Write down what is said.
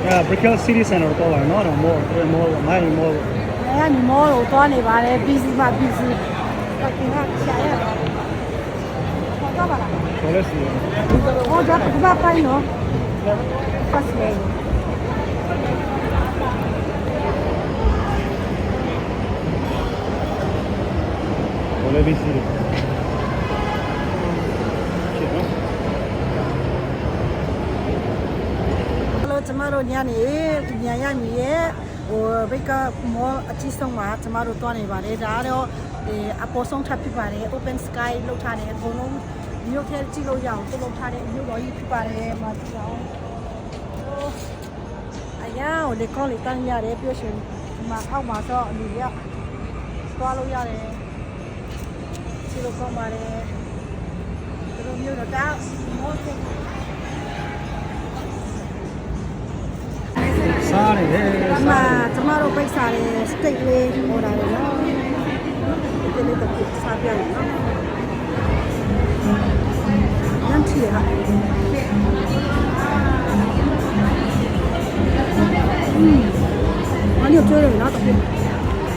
Brickell City Center တော့ပါနော်တော့မောမိုင်းမောအဲ့ဒီမောကိုသွားနေပါတယ် busy မှာ busy တော့ကရှာရတော့ပါလား ဆိုလဲစီ ဟောဒါကဘာပိုင်းနော် first lane ဆိုလဲဘီစီကျမတို့ညနေညရမီရဲ့ဟိုဘိတ်ကမောအကြီးဆုံးမှာကျမတို့တွားနေပါတယ်ဒါကတော့အပေါ်ဆုံးထပ်ဖြစ်ပါတယ် open sky လောက်ထားတယ်အကုန်လုံးမြို့ထဲကြည့်လို့ရအောင်တုံးလုံးထားတဲ့မြို့တော်ကြီးဖြစ်ပါတယ်မကြည့်အောင်အရာကိုလေကောင်းလေးတန်းရတယ်ပြောရှင်ဒီမှာအောက်မှာတော့လူရတွားလို့ရတယ်ကြည့်လို့ကောင်းပါတယ်ဒီလိုမျိုးတော့ဒါမောစားနေတယ်ကျမတို့ပိတ်စားတယ်စတိတ်လေးဟောတာလေနော်ဒီလေးတော့စားပြရနော်ညံ့ချီရဟာဘာလို့ပြောရလဲနော်